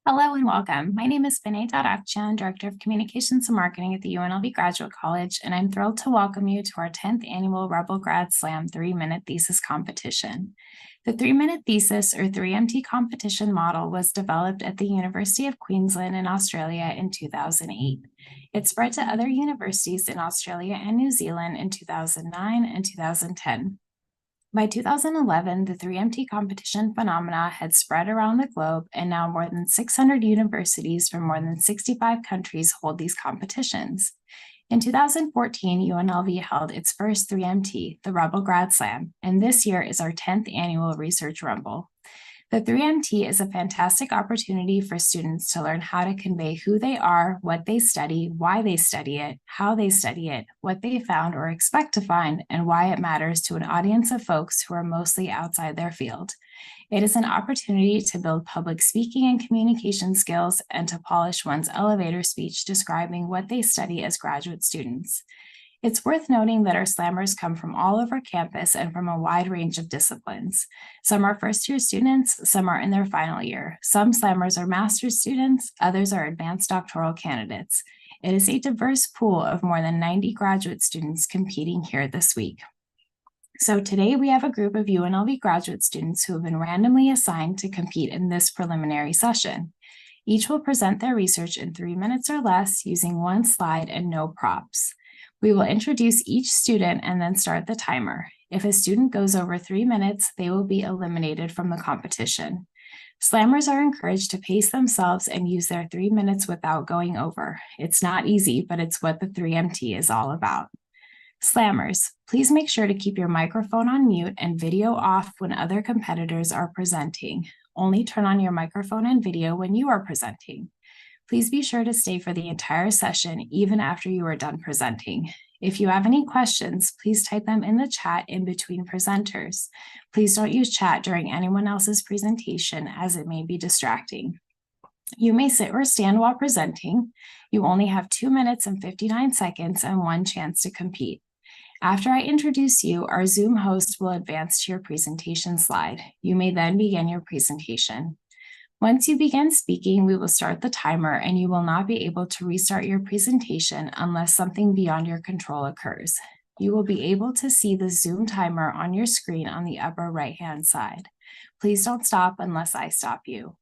Hello and welcome. My name is Vinay Dodakchian, Director of Communications and Marketing at the UNLV Graduate College, and I'm thrilled to welcome you to our 10th annual Rebel Grad Slam 3-minute thesis competition. The 3-minute thesis or 3MT competition model was developed at the University of Queensland in Australia in 2008. It spread to other universities in Australia and New Zealand in 2009 and 2010. By 2011, the 3MT competition phenomena had spread around the globe, and now more than 600 universities from more than 65 countries hold these competitions. In 2014, UNLV held its first 3MT, the Rebel Grad Slam, and this year is our 10th annual Research Rumble. The 3MT is a fantastic opportunity for students to learn how to convey who they are, what they study, why they study it, how they study it, what they found or expect to find, and why it matters to an audience of folks who are mostly outside their field. It is an opportunity to build public speaking and communication skills and to polish one's elevator speech describing what they study as graduate students. It's worth noting that our slammers come from all over campus and from a wide range of disciplines. Some are first-year students, some are in their final year. Some slammers are master's students, others are advanced doctoral candidates. It is a diverse pool of more than 90 graduate students competing here this week. So today we have a group of UNLV graduate students who have been randomly assigned to compete in this preliminary session. Each will present their research in 3 minutes or less using one slide and no props. We will introduce each student and then start the timer. If a student goes over 3 minutes, they will be eliminated from the competition. Slammers are encouraged to pace themselves and use their 3 minutes without going over. It's not easy, but it's what the 3MT is all about. Slammers, please make sure to keep your microphone on mute and video off when other competitors are presenting. Only turn on your microphone and video when you are presenting. Please be sure to stay for the entire session, even after you are done presenting. If you have any questions, please type them in the chat in between presenters. Please don't use chat during anyone else's presentation as it may be distracting. You may sit or stand while presenting. You only have 2 minutes and 59 seconds and one chance to compete. After I introduce you, our Zoom host will advance to your presentation slide. You may then begin your presentation. Once you begin speaking, we will start the timer and you will not be able to restart your presentation unless something beyond your control occurs. You will be able to see the Zoom timer on your screen on the upper right-hand side. Please don't stop unless I stop you.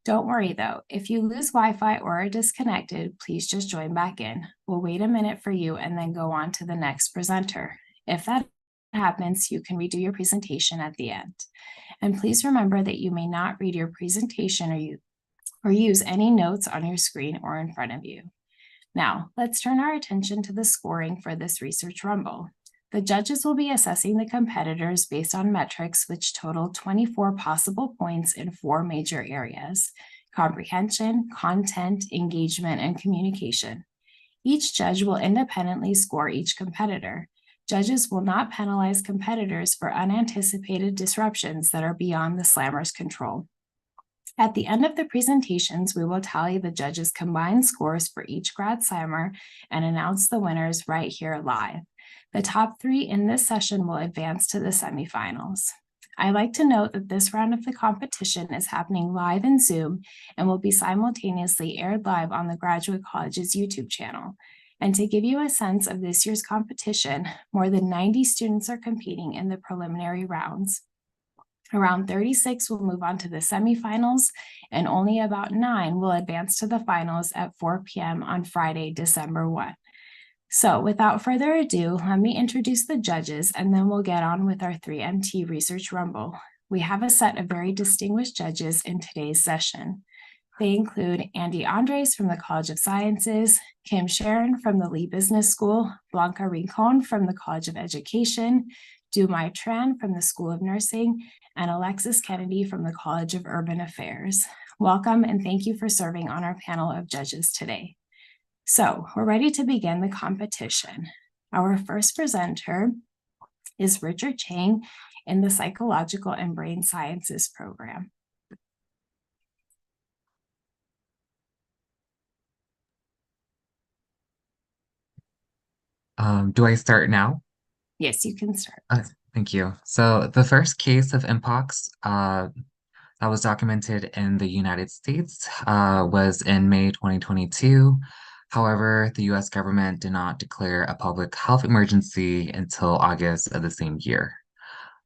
Don't worry though, if you lose Wi-Fi or are disconnected, please just join back in. We'll wait a minute for you and then go on to the next presenter. If that happens, you can redo your presentation at the end. And please remember that you may not read your presentation or use any notes on your screen or in front of you. Now, let's turn our attention to the scoring for this Research Rumble. The judges will be assessing the competitors based on metrics which total 24 possible points in 4 major areas: comprehension, content, engagement, and communication. Each judge will independently score each competitor. Judges will not penalize competitors for unanticipated disruptions that are beyond the slammer's control. At the end of the presentations, we will tally the judges' combined scores for each grad slammer and announce the winners right here live. The top 3 in this session will advance to the semifinals. I'd like to note that this round of the competition is happening live in Zoom and will be simultaneously aired live on the Graduate College's YouTube channel. And to give you a sense of this year's competition, more than 90 students are competing in the preliminary rounds. Around 36 will move on to the semifinals, and only about 9 will advance to the finals at 4 p.m. on Friday, December 1. So without further ado, let me introduce the judges, and then we'll get on with our 3MT Research Rumble. We have a set of very distinguished judges in today's session. They include Andy Andres from the College of Sciences, Kim Sharon from the Lee Business School, Blanca Rincon from the College of Education, Dumai Tran from the School of Nursing, and Alexis Kennedy from the College of Urban Affairs. Welcome and thank you for serving on our panel of judges today. So we're ready to begin the competition. Our first presenter is Richard Chang in the Psychological and Brain Sciences program. Do I start now? Yes, you can start. Thank you. So the first case of mpox that was documented in the United States was in May 2022. However, the US government did not declare a public health emergency until August of the same year.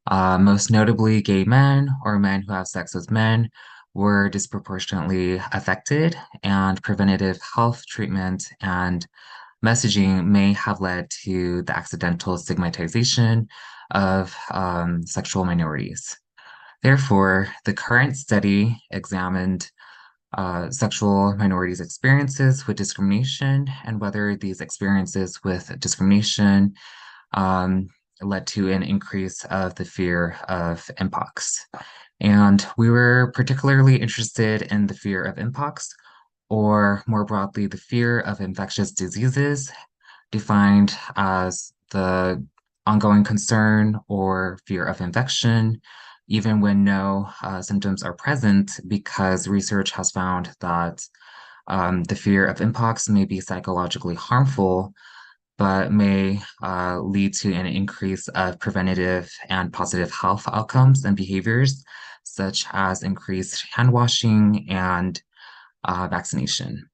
Most notably, gay men or men who have sex with men were disproportionately affected, and preventative health treatment and messaging may have led to the accidental stigmatization of sexual minorities. Therefore, the current study examined sexual minorities' experiences with discrimination and whether these experiences with discrimination um, led to an increase of the fear of mpox. And we were particularly interested in the fear of mpox, or more broadly, the fear of infectious diseases, defined as the ongoing concern or fear of infection, even when no symptoms are present, because research has found that the fear of mpox may be psychologically harmful, but may lead to an increase of preventative and positive health outcomes and behaviors, such as increased hand washing and vaccination.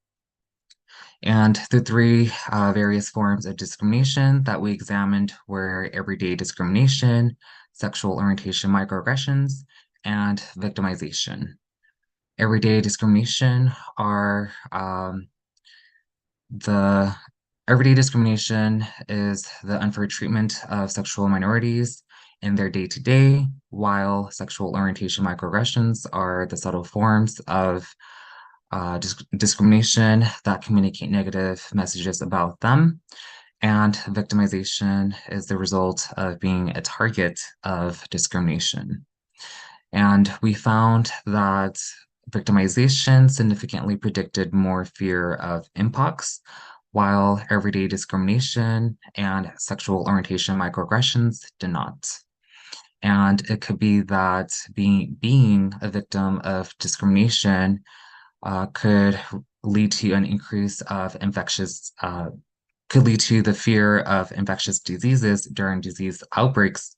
And the three various forms of discrimination that we examined were everyday discrimination, sexual orientation microaggressions, and victimization. Everyday discrimination are the everyday discrimination is the unfair treatment of sexual minorities in their day-to-day, while sexual orientation microaggressions are the subtle forms of discrimination that communicate negative messages about them. And victimization is the result of being a target of discrimination. And we found that victimization significantly predicted more fear of mpox, while everyday discrimination and sexual orientation microaggressions did not. And it could be that being a victim of discrimination could lead to an increase of could lead to the fear of infectious diseases during disease outbreaks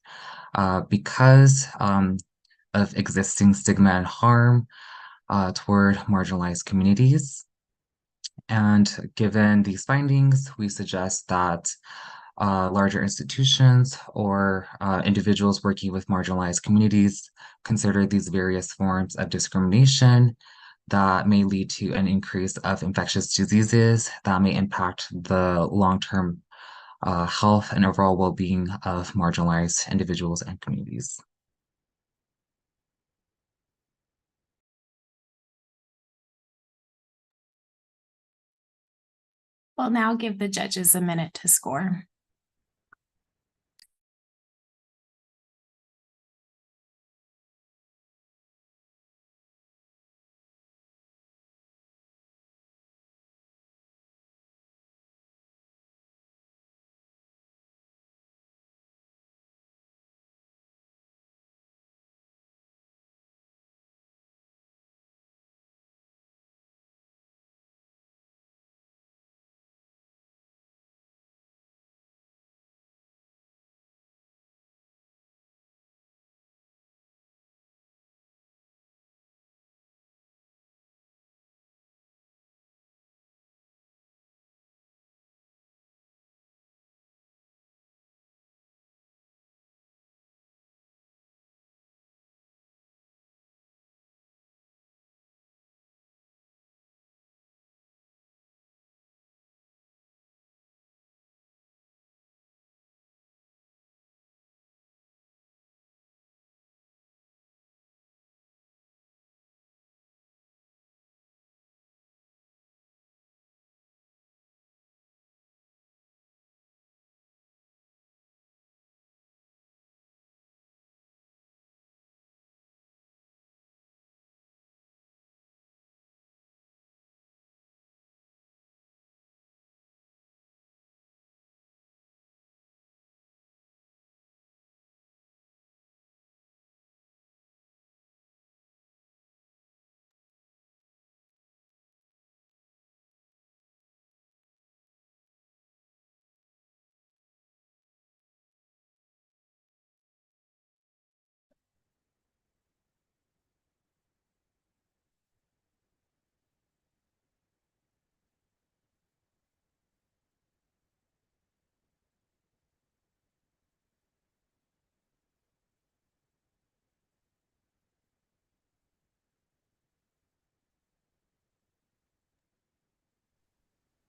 because of existing stigma and harm toward marginalized communities. And given these findings, we suggest that larger institutions or individuals working with marginalized communities consider these various forms of discrimination that may lead to an increase of infectious diseases that may impact the long-term health and overall well-being of marginalized individuals and communities. We'll now give the judges a minute to score.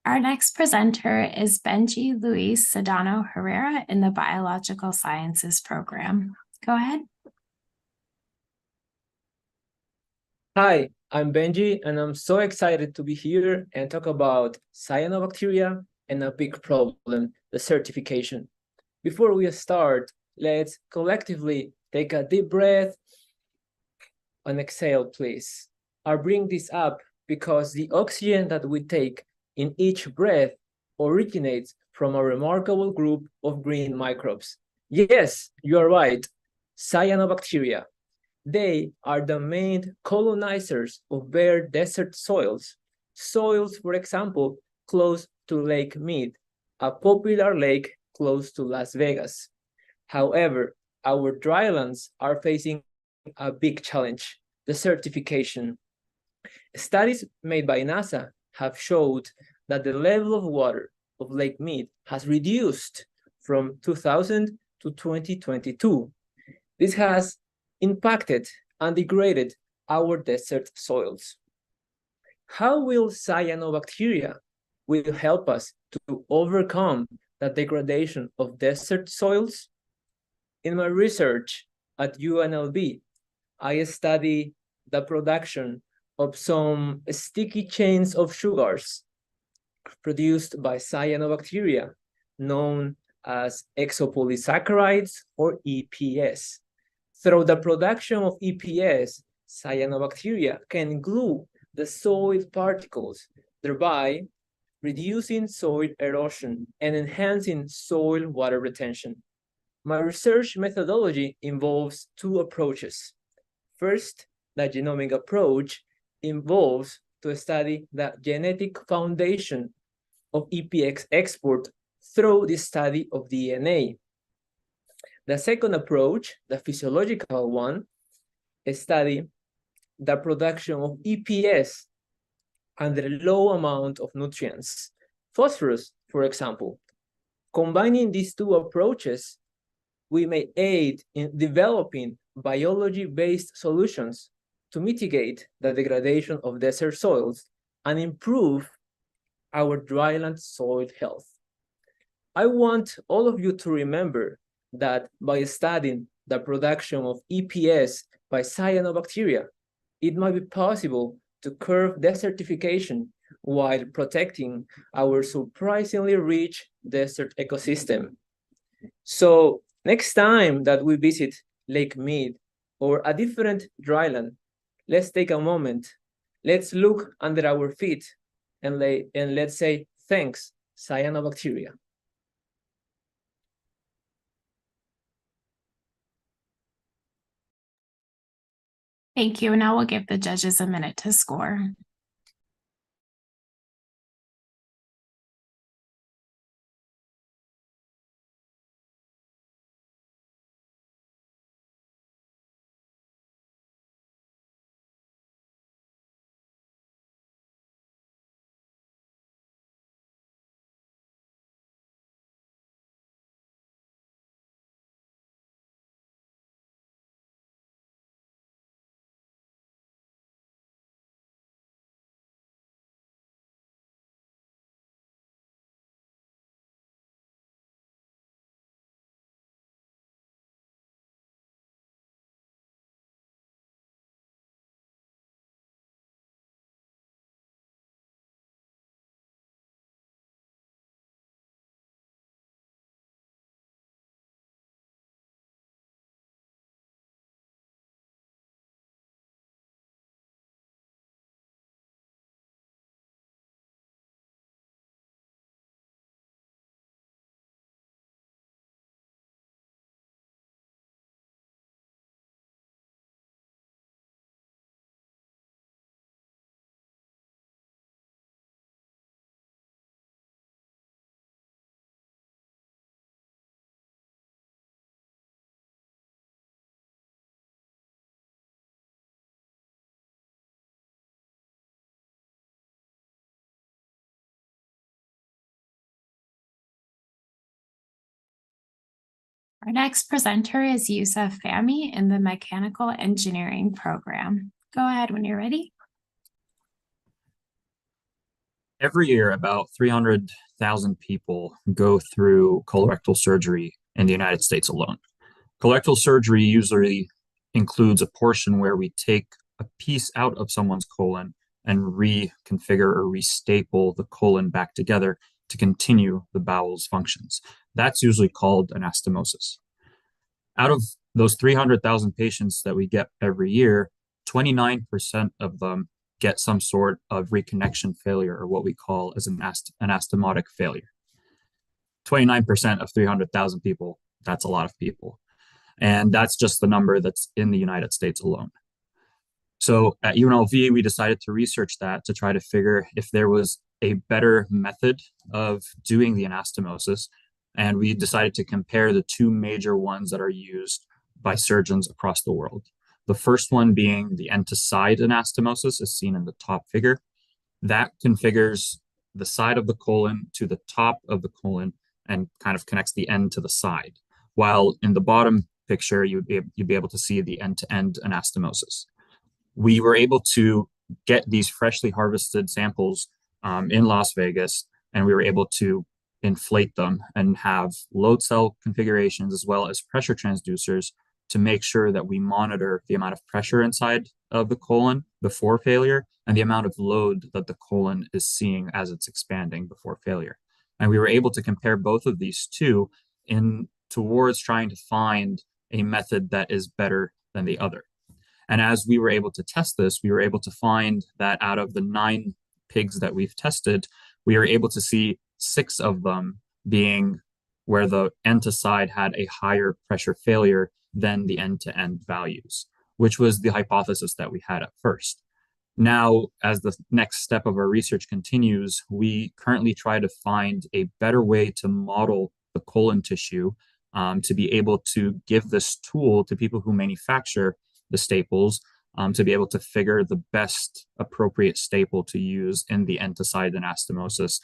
Our next presenter is Benji Luis Sedano Herrera in the Biological Sciences program. Go ahead. Hi, I'm Benji, and I'm so excited to be here and talk about cyanobacteria and a big problem, the certification. Before we start, let's collectively take a deep breath and exhale, please. I'll bring this up because the oxygen that we take in each breath originates from a remarkable group of green microbes. Yes, you are right, cyanobacteria. They are the main colonizers of bare desert soils. Soils, for example, close to Lake Mead, a popular lake close to Las Vegas. However, our drylands are facing a big challenge, the certification. Studies made by NASA have showed that the level of water of Lake Mead has reduced from 2000 to 2022. This has impacted and degraded our desert soils. How will cyanobacteria will help us to overcome the degradation of desert soils? In my research at UNLV, I study the production of some sticky chains of sugars produced by cyanobacteria, known as exopolysaccharides or EPS. Through the production of EPS, cyanobacteria can glue the soil particles, thereby reducing soil erosion and enhancing soil water retention. My research methodology involves two approaches. First, the genomic approach involves to study the genetic foundation of EPX export through the study of DNA. The second approach, the physiological one, study the production of EPS under a low amount of nutrients, phosphorus, for example. Combining these two approaches, we may aid in developing biology-based solutions to mitigate the degradation of desert soils and improve our dryland soil health. I want all of you to remember that by studying the production of EPS by cyanobacteria, it might be possible to curb desertification while protecting our surprisingly rich desert ecosystem. So next time that we visit Lake Mead or a different dryland, let's take a moment. Let's look under our feet and let's say, thanks, cyanobacteria. Thank you. Now we'll give the judges a minute to score. Our next presenter is Yusuf Fahmy in the Mechanical Engineering program. Go ahead when you're ready. Every year, about 300,000 people go through colorectal surgery in the United States alone. Colorectal surgery usually includes a portion where we take a piece out of someone's colon and reconfigure or restaple the colon back together to continue the bowel's functions. That's usually called anastomosis. Out of those 300,000 patients that we get every year, 29% of them get some sort of reconnection failure, or what we call as an anastomotic failure. 29% of 300,000 people, that's a lot of people. And that's just the number that's in the United States alone. So at UNLV, we decided to research that to try to figure if there was a better method of doing the anastomosis. And we decided to compare the two major ones that are used by surgeons across the world. The first one being the end-to-side anastomosis, as seen in the top figure. That configures the side of the colon to the top of the colon and kind of connects the end to the side. While in the bottom picture, you'd be able to see the end-to-end anastomosis. We were able to get these freshly harvested samples in Las Vegas, and we were able to inflate them and have load cell configurations as well as pressure transducers to make sure that we monitor the amount of pressure inside of the colon before failure and the amount of load that the colon is seeing as it's expanding before failure. And we were able to compare both of these two towards trying to find a method that is better than the other. And as we were able to test this, we were able to find that out of the 9 pigs that we've tested, we were able to see 6 of them being where the end-to-side had a higher pressure failure than the end-to-end values, which was the hypothesis that we had at first. Now, as the next step of our research continues, we currently try to find a better way to model the colon tissue to be able to give this tool to people who manufacture the staples to be able to figure the best appropriate staple to use in the end-to-side anastomosis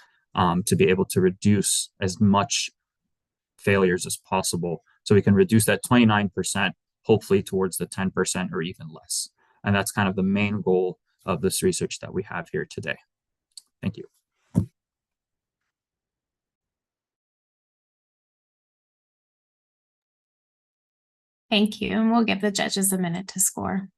to be able to reduce as much failures as possible. So we can reduce that 29%, hopefully towards the 10% or even less. And that's kind of the main goal of this research that we have here today. Thank you. Thank you, and we'll give the judges a minute to score.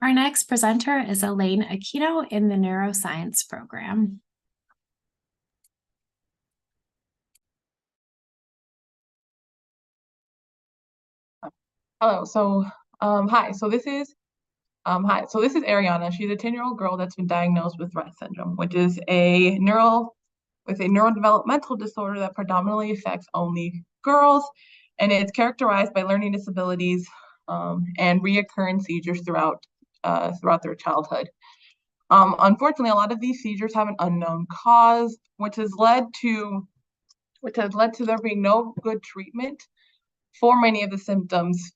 Our next presenter is Elaine Aquino in the neuroscience program. Hello. Hi. This is Ariana. She's a 10-year-old girl that's been diagnosed with Rett syndrome, which is a neurodevelopmental disorder that predominantly affects only girls, and it's characterized by learning disabilities and reoccurring seizures throughout their childhood. Unfortunately, a lot of these seizures have an unknown cause, which has led to there being no good treatment for many of the symptoms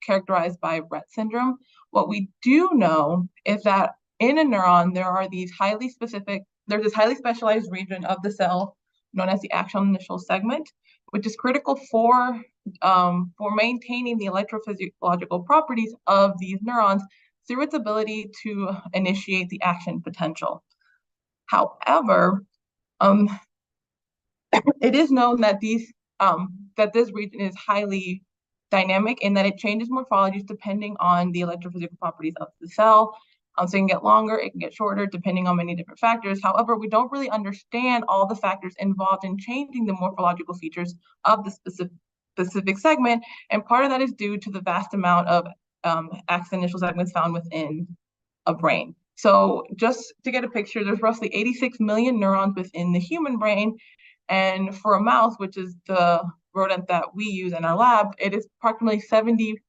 characterized by Rett syndrome. What we do know is that in a neuron, there's this highly specialized region of the cell known as the axonal initial segment, which is critical for maintaining the electrophysiological properties of these neurons through its ability to initiate the action potential. However, it is known that this region is highly dynamic in that it changes morphologies depending on the electrophysical properties of the cell. So it can get longer, it can get shorter, depending on many different factors. However, we don't really understand all the factors involved in changing the morphological features of the specific segment, and part of that is due to the vast amount of axon initial segments found within a brain. So just to get a picture, there's roughly 86 million neurons within the human brain, and for a mouse, which is the rodent that we use in our lab, it is approximately 70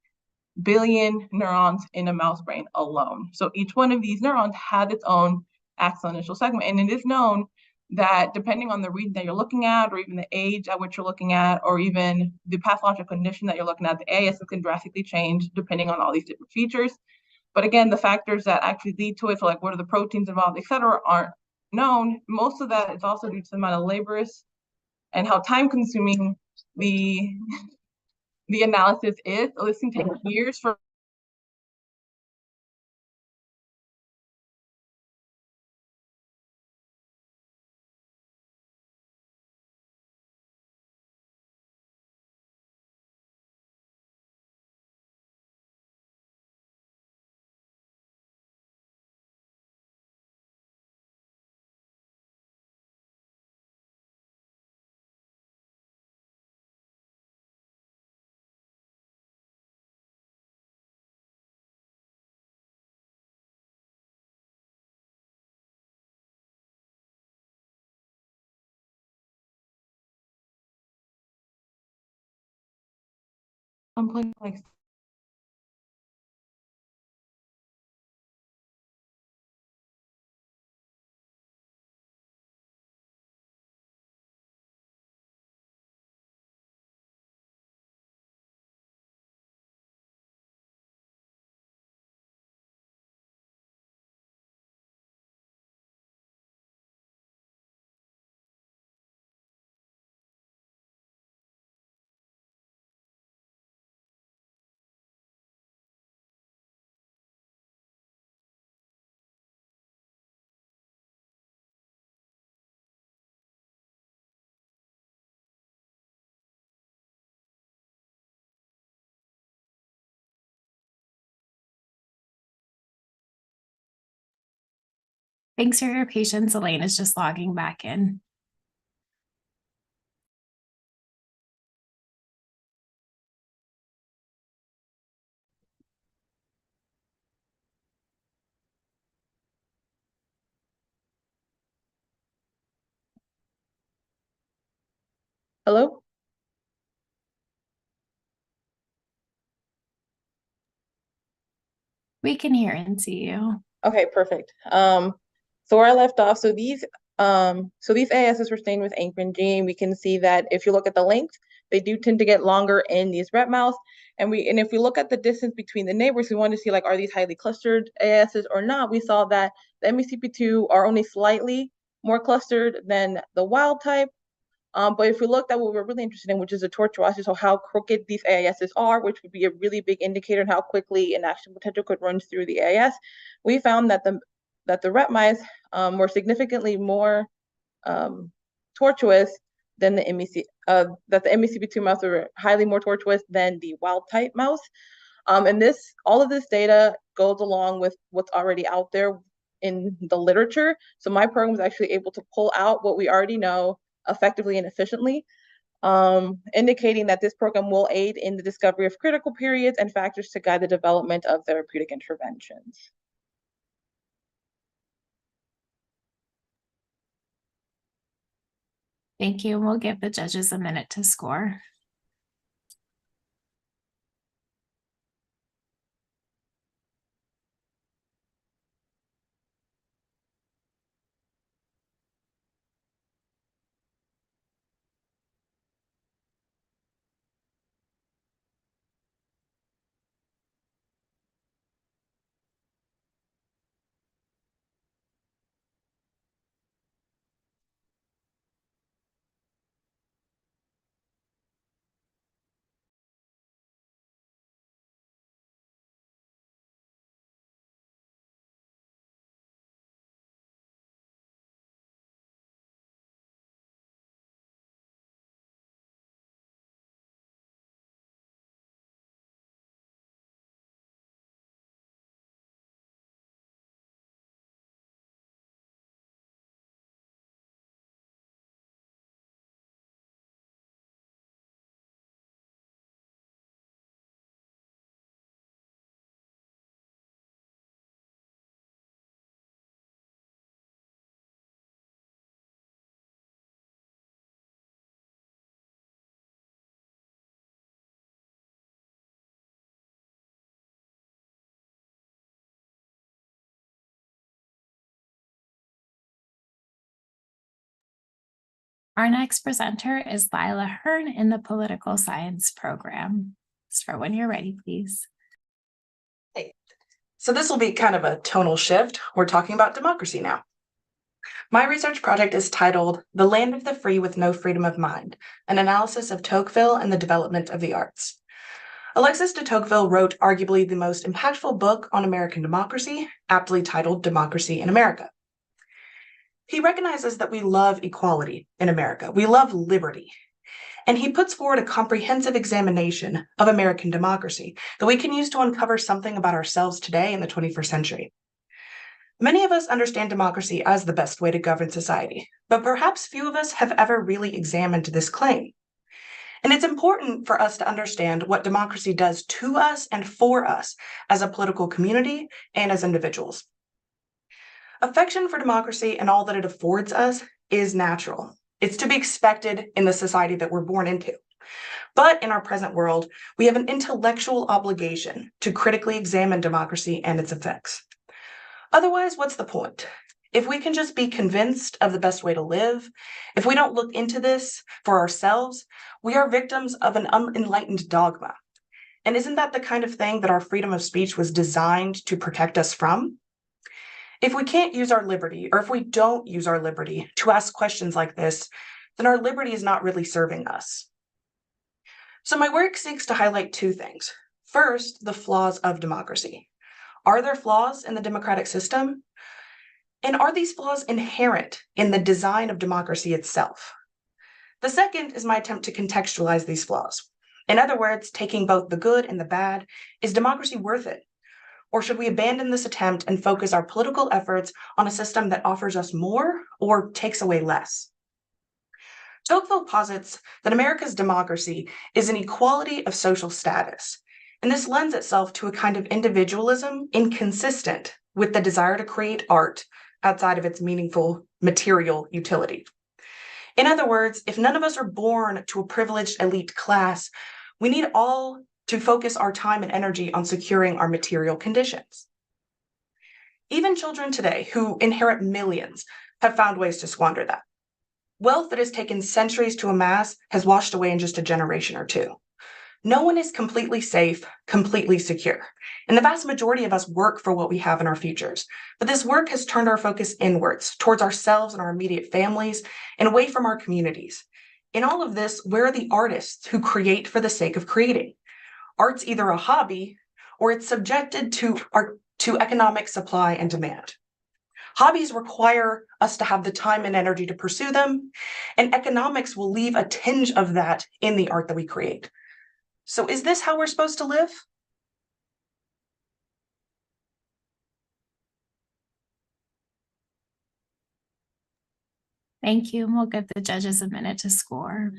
billion neurons in a mouse brain alone. So each one of these neurons has its own axonal initial segment. And it is known that depending on the region that you're looking at, or even the age at which you're looking at, or even the pathological condition that you're looking at, the AS can drastically change depending on all these different features. But again, the factors that actually lead to it, so like what are the proteins involved, et cetera, aren't known. Most of that is also due to the amount of laborious and how time consuming the analysis is. So this can take years for I'm playing like Thanks for your patience. Elaine is just logging back in. hello? We can hear and see you. Okay, perfect. So where I left off, so these ASs were stained with ankyrin gene. We can see that if you look at the length, they do tend to get longer in these ret mouse. And if we look at the distance between the neighbors, we want to see like, are these highly clustered ASs or not? We saw that the MECP2 are only slightly more clustered than the wild type. But if we looked at what we're really interested in, which is the tortuosity, so how crooked these AISs are, which would be a really big indicator on how quickly an action potential could run through the AIS, we found that the ret mice were significantly more tortuous than the that the MECP2 mouse were highly more tortuous than the wild type mouse. And all of this data goes along with what's already out there in the literature. So my program was actually able to pull out what we already know effectively and efficiently, indicating that this program will aid in the discovery of critical periods and factors to guide the development of therapeutic interventions. Thank you. We'll give the judges a minute to score. Our next presenter is Lila Hearn in the Political Science program. Start when you're ready, please. Hey. So this will be kind of a tonal shift. We're talking about democracy now. My research project is titled The Land of the Free with No Freedom of Mind, an analysis of Tocqueville and the development of the arts. Alexis de Tocqueville wrote arguably the most impactful book on American democracy, aptly titled Democracy in America. He recognizes that we love equality in America. We love liberty. And he puts forward a comprehensive examination of American democracy that we can use to uncover something about ourselves today in the 21st century. Many of us understand democracy as the best way to govern society, but perhaps few of us have ever really examined this claim. And it's important for us to understand what democracy does to us and for us as a political community and as individuals. Affection for democracy and all that it affords us is natural. It's to be expected in the society that we're born into. But in our present world, we have an intellectual obligation to critically examine democracy and its effects. Otherwise, what's the point? If we can just be convinced of the best way to live, if we don't look into this for ourselves, we are victims of an unenlightened dogma. And isn't that the kind of thing that our freedom of speech was designed to protect us from? If we can't use our liberty, or if we don't use our liberty to ask questions like this, then our liberty is not really serving us. So my work seeks to highlight two things. First, the flaws of democracy. Are there flaws in the democratic system? And are these flaws inherent in the design of democracy itself? The second is my attempt to contextualize these flaws. In other words, taking both the good and the bad, is democracy worth it? Or should we abandon this attempt and focus our political efforts on a system that offers us more or takes away less? Tocqueville posits that America's democracy is an equality of social status, and this lends itself to a kind of individualism inconsistent with the desire to create art outside of its meaningful material utility. In other words, if none of us are born to a privileged elite class, we need all to focus our time and energy on securing our material conditions. Even children today who inherit millions have found ways to squander that. Wealth that has taken centuries to amass has washed away in just a generation or two. No one is completely safe, completely secure. And the vast majority of us work for what we have in our futures. But this work has turned our focus inwards, towards ourselves and our immediate families, and away from our communities. In all of this, where are the artists who create for the sake of creating? Art's either a hobby or it's subjected to economic supply and demand. Hobbies require us to have the time and energy to pursue them, and economics will leave a tinge of that in the art that we create. So is this how we're supposed to live? Thank you, and we'll give the judges a minute to score.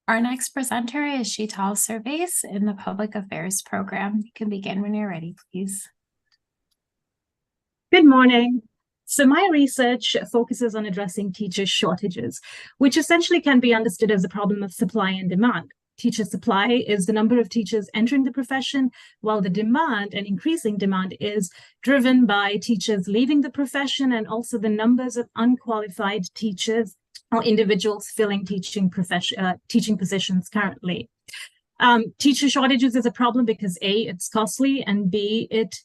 Our next presenter is Sheetal Surveys in the Public Affairs program. You can begin when you're ready, please. Good morning. So my research focuses on addressing teacher shortages, which essentially can be understood as a problem of supply and demand. Teacher supply is the number of teachers entering the profession, while the demand and increasing demand is driven by teachers leaving the profession and also the numbers of unqualified teachers or individuals filling teaching positions currently. Teacher shortages is a problem because A, it's costly, and B, it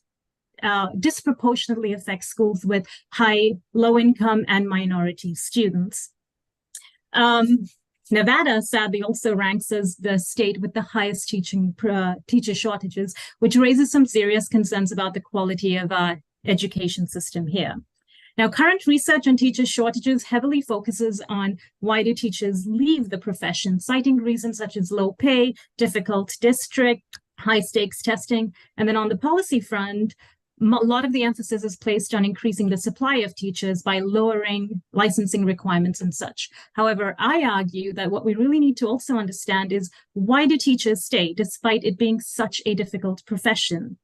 disproportionately affects schools with high, low income and minority students. Nevada sadly also ranks as the state with the highest teacher shortages, which raises some serious concerns about the quality of our education system here. Now, current research on teacher shortages heavily focuses on why do teachers leave the profession, citing reasons such as low pay, difficult district, high stakes testing. And then on the policy front, a lot of the emphasis is placed on increasing the supply of teachers by lowering licensing requirements and such. However, I argue that what we really need to also understand is why do teachers stay despite it being such a difficult profession?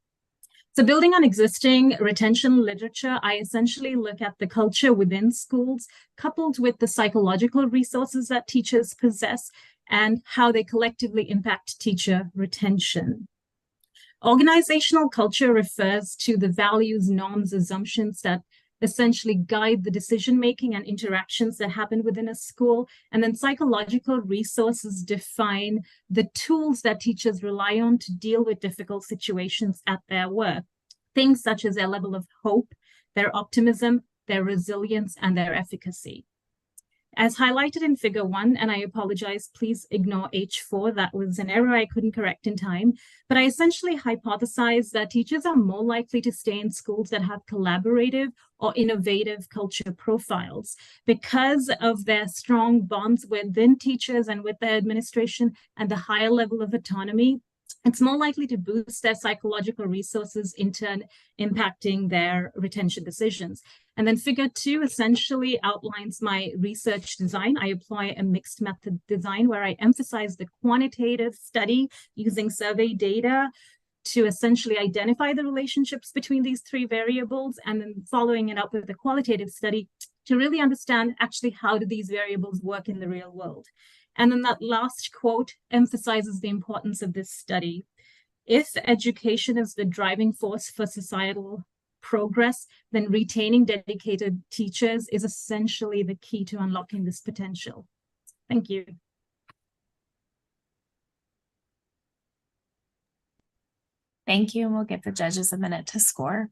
So building on existing retention literature, I essentially look at the culture within schools, coupled with the psychological resources that teachers possess and how they collectively impact teacher retention. Organizational culture refers to the values, norms, assumptions that essentially guide the decision-making and interactions that happen within a school. And then psychological resources define the tools that teachers rely on to deal with difficult situations at their work. Things such as their level of hope, their optimism, their resilience, and their efficacy. As highlighted in figure 1, and I apologize, please ignore H4, that was an error I couldn't correct in time, but I essentially hypothesize that teachers are more likely to stay in schools that have collaborative or innovative culture profiles because of their strong bonds within teachers and with their administration and the higher level of autonomy. It's more likely to boost their psychological resources, in turn impacting their retention decisions. And then figure 2 essentially outlines my research design. I apply a mixed method design where I emphasize the quantitative study using survey data to essentially identify the relationships between these 3 variables, and then following it up with a qualitative study to really understand actually how do these variables work in the real world. And then that last quote emphasizes the importance of this study. If education is the driving force for societal progress, then retaining dedicated teachers is essentially the key to unlocking this potential. Thank you. Thank you, and we'll give the judges a minute to score.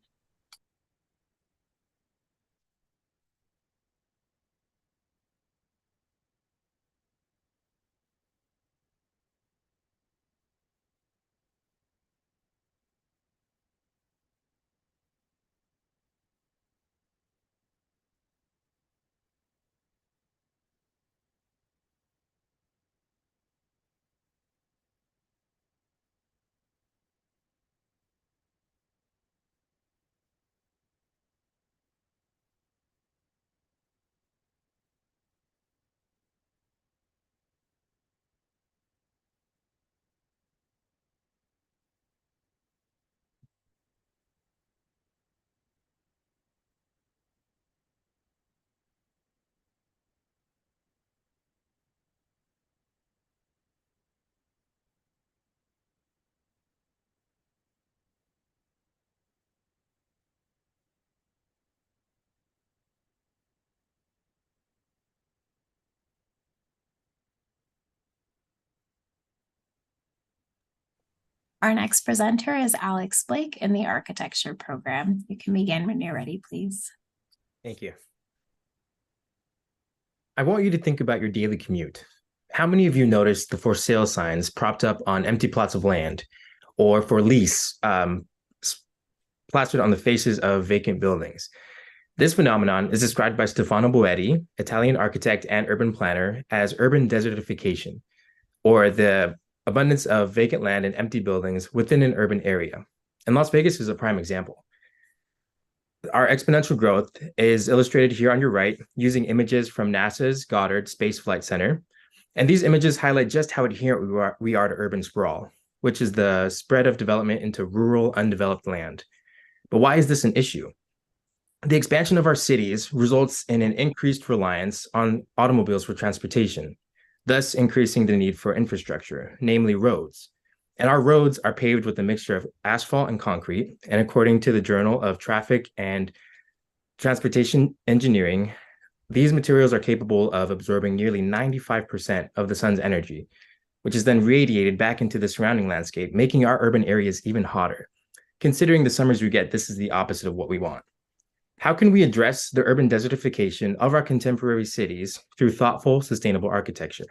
Our next presenter is Alex Blake in the architecture program. You can begin when you're ready, please. Thank you. I want you to think about your daily commute. How many of you noticed the for sale signs propped up on empty plots of land, or for lease plastered on the faces of vacant buildings? This phenomenon is described by Stefano Boetti, Italian architect and urban planner, as urban desertification, or the abundance of vacant land and empty buildings within an urban area. And Las Vegas is a prime example. Our exponential growth is illustrated here on your right using images from NASA's Goddard Space Flight Center. And these images highlight just how adherent we are to urban sprawl, which is the spread of development into rural, undeveloped land. But why is this an issue? The expansion of our cities results in an increased reliance on automobiles for transportation, thus increasing the need for infrastructure, namely roads. And our roads are paved with a mixture of asphalt and concrete. And according to the Journal of Traffic and Transportation Engineering, these materials are capable of absorbing nearly 95% of the sun's energy, which is then radiated back into the surrounding landscape, making our urban areas even hotter. Considering the summers we get, this is the opposite of what we want. How can we address the urban desertification of our contemporary cities through thoughtful, sustainable architecture?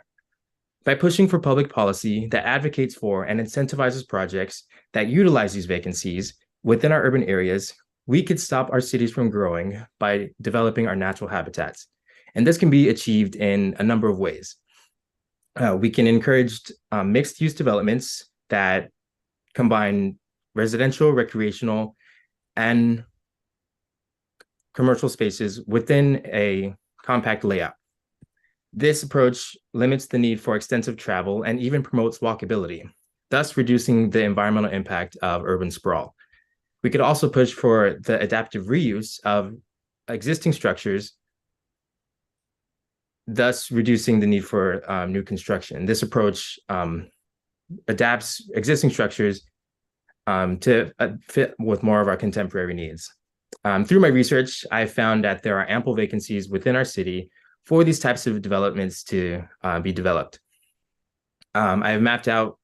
By pushing for public policy that advocates for and incentivizes projects that utilize these vacancies within our urban areas, we could stop our cities from growing by developing our natural habitats. And this can be achieved in a number of ways. We can encourage mixed-use developments that combine residential, recreational, and commercial spaces within a compact layout. This approach limits the need for extensive travel and even promotes walkability, thus reducing the environmental impact of urban sprawl. We could also push for the adaptive reuse of existing structures, thus reducing the need for new construction. This approach adapts existing structures to fit with more of our contemporary needs. Through my research, I found that there are ample vacancies within our city for these types of developments to be developed. I have mapped out,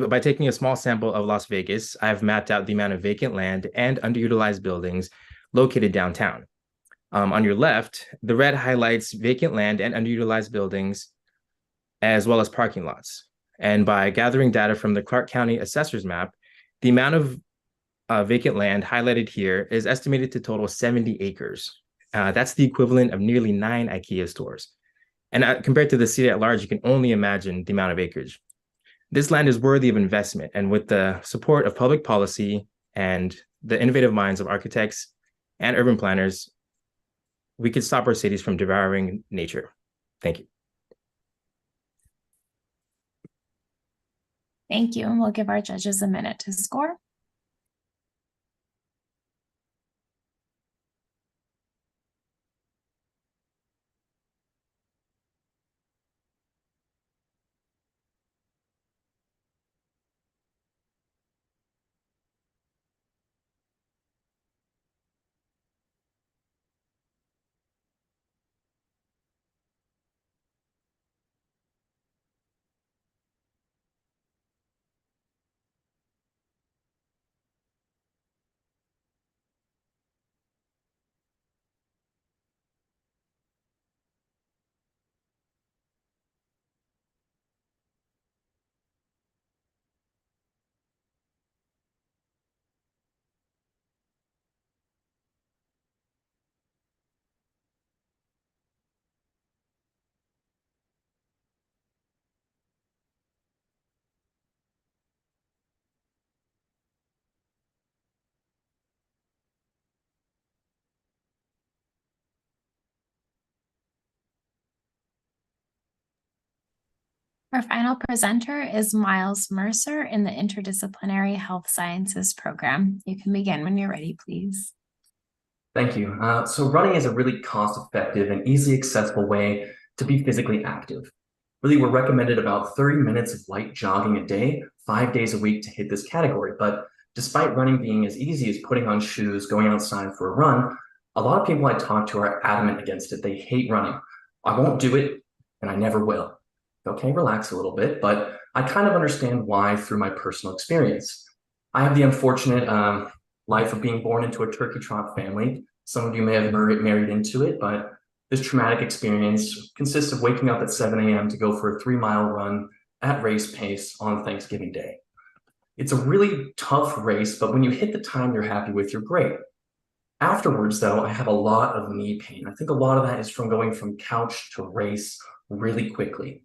by taking a small sample of Las Vegas, I've mapped out the amount of vacant land and underutilized buildings located downtown. On your left, the red highlights vacant land and underutilized buildings, as well as parking lots. And by gathering data from the Clark County Assessor's Map, the amount of vacant land highlighted here is estimated to total 70 acres. That's the equivalent of nearly 9 IKEA stores. And compared to the city at large, you can only imagine the amount of acreage. This land is worthy of investment, and with the support of public policy and the innovative minds of architects and urban planners, we could stop our cities from devouring nature. Thank you. Thank you, and we'll give our judges a minute to score. Our final presenter is Miles Mercer in the Interdisciplinary Health Sciences program. You can begin when you're ready, please. Thank you. So running is a really cost-effective and easily accessible way to be physically active. Really, we're recommended about 30 minutes of light jogging a day, 5 days a week to hit this category. But despite running being as easy as putting on shoes, going outside for a run, a lot of people I talk to are adamant against it. They hate running. I won't do it, and I never will. Okay, relax a little bit, but I kind of understand why through my personal experience. I have the unfortunate life of being born into a turkey trot family. Some of you may have married into it, but this traumatic experience consists of waking up at 7 a.m. to go for a 3-mile run at race pace on Thanksgiving Day. It's a really tough race, but when you hit the time you're happy with, you're great. Afterwards, though, I have a lot of knee pain. I think a lot of that is from going from couch to race really quickly.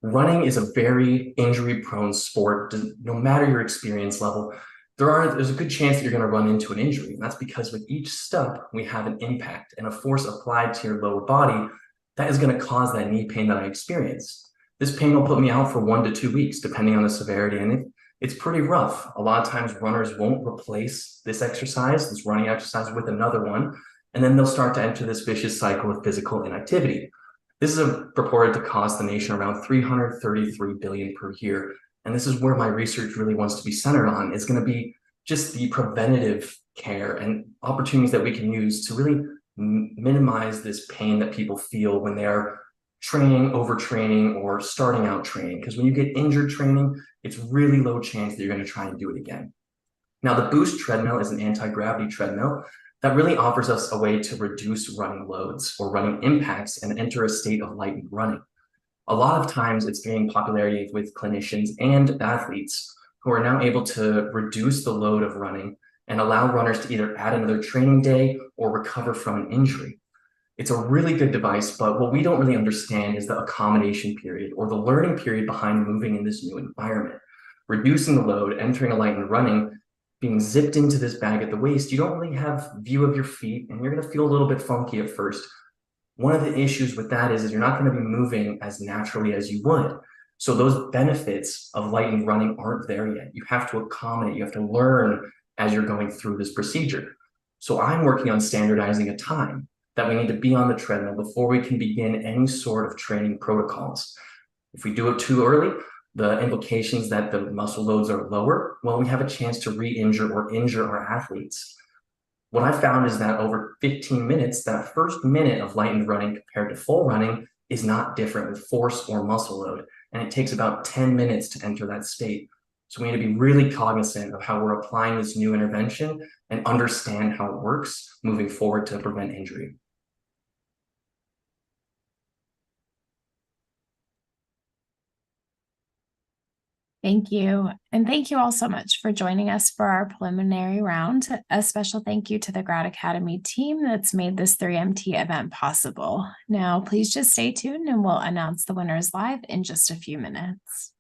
Running is a very injury-prone sport. No matter your experience level, there's a good chance that you're going to run into an injury. And that's because with each step, we have an impact and a force applied to your lower body that is going to cause that knee pain that I experienced. This pain will put me out for 1 to 2 weeks, depending on the severity. And it's pretty rough. A lot of times runners won't replace this exercise, this running exercise, with another one And then they'll start to enter this vicious cycle of physical inactivity. This is purported to cost the nation around 333 billion per year. And this is where my research really wants to be centered on. It's going to be just the preventative care and opportunities that we can use to really minimize this pain that people feel when they're training, overtraining, or starting out training. Because when you get injured training, it's really low chance that you're going to try and do it again. Now, the Boost treadmill is an anti-gravity treadmill that really offers us a way to reduce running loads or running impacts and enter a state of lightened running. A lot of times it's gaining popularity with clinicians and athletes who are now able to reduce the load of running and allow runners to either add another training day or recover from an injury. It's a really good device, but what we don't really understand is the accommodation period or the learning period behind moving in this new environment. Reducing the load, entering a lightened running, being zipped into this bag at the waist, you don't really have view of your feet and you're going to feel a little bit funky at first. One of the issues with that is you're not going to be moving as naturally as you would. So those benefits of lightened running aren't there yet. You have to accommodate, you have to learn as you're going through this procedure. So I'm working on standardizing a time that we need to be on the treadmill before we can begin any sort of training protocols. If we do it too early, the implications that the muscle loads are lower, well, we have a chance to re-injure or injure our athletes. What I found is that over 15 minutes, that first minute of lightened running compared to full running is not different with force or muscle load. And it takes about 10 minutes to enter that state. So we need to be really cognizant of how we're applying this new intervention and understand how it works moving forward to prevent injury. Thank you. And thank you all so much for joining us for our preliminary round. A special thank you to the Grad Academy team that's made this 3MT event possible. Now, please just stay tuned and we'll announce the winners live in just a few minutes.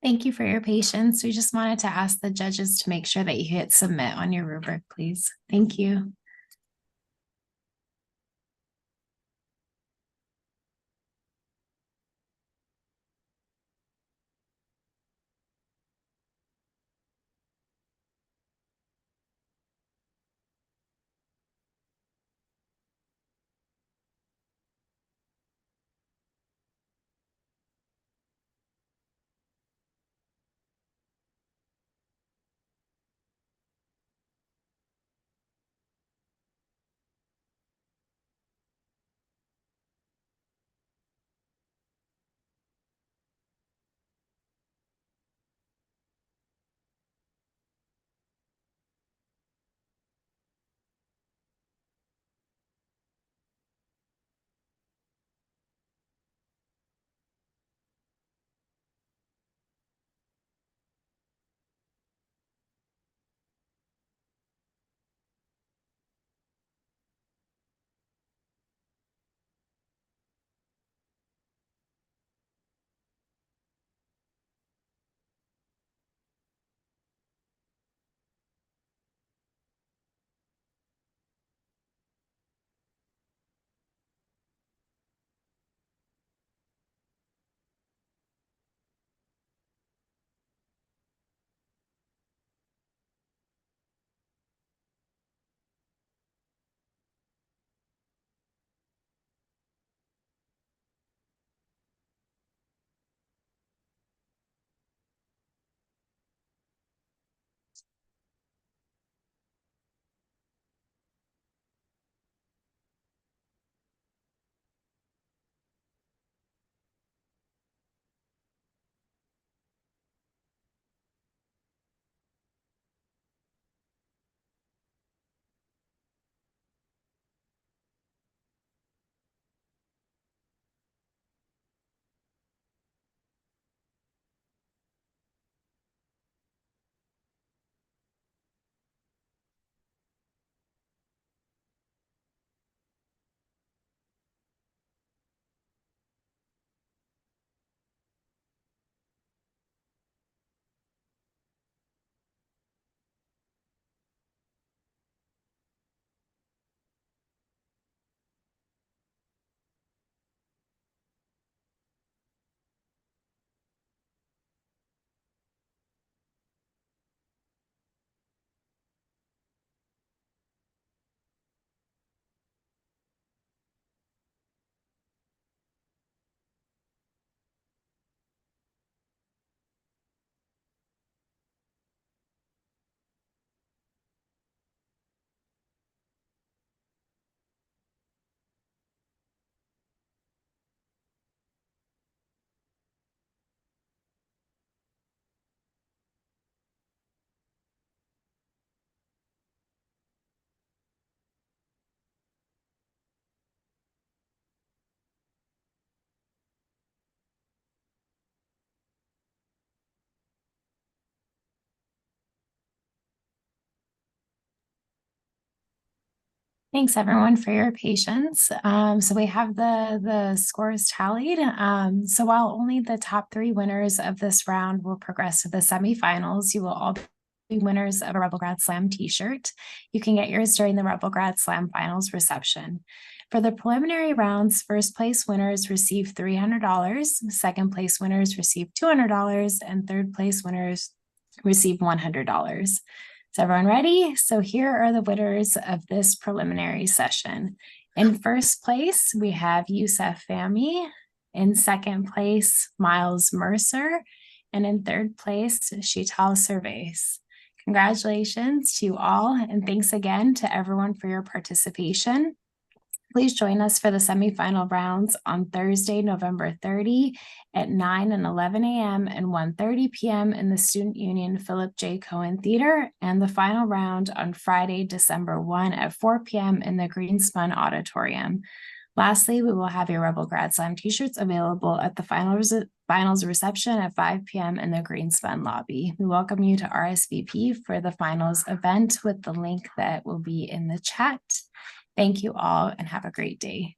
Thank you for your patience. We just wanted to ask the judges to make sure that you hit submit on your rubric, please. Thank you. Thanks everyone for your patience. So we have the scores tallied. So while only the top 3 winners of this round will progress to the semifinals, you will all be winners of a Rebel Grad Slam t-shirt. You can get yours during the Rebel Grad Slam finals reception. For the preliminary rounds, first place winners receive $300, second place winners receive $200, and third place winners receive $100. Is everyone ready? So here are the winners of this preliminary session. In first place, we have Youssef Fahmy. In second place, Miles Mercer. And in third place, Sheetal Servais. Congratulations to you all, and thanks again to everyone for your participation. Please join us for the semifinal rounds on Thursday, November 30 at 9 and 11 a.m. and 1:30 p.m. in the Student Union Philip J. Cohen Theater, and the final round on Friday, December 1 at 4 p.m. in the Greenspun Auditorium. Lastly, we will have your Rebel Grad Slam t-shirts available at the finals reception at 5 p.m. in the Greenspun lobby. We welcome you to RSVP for the finals event with the link that will be in the chat. Thank you all and have a great day.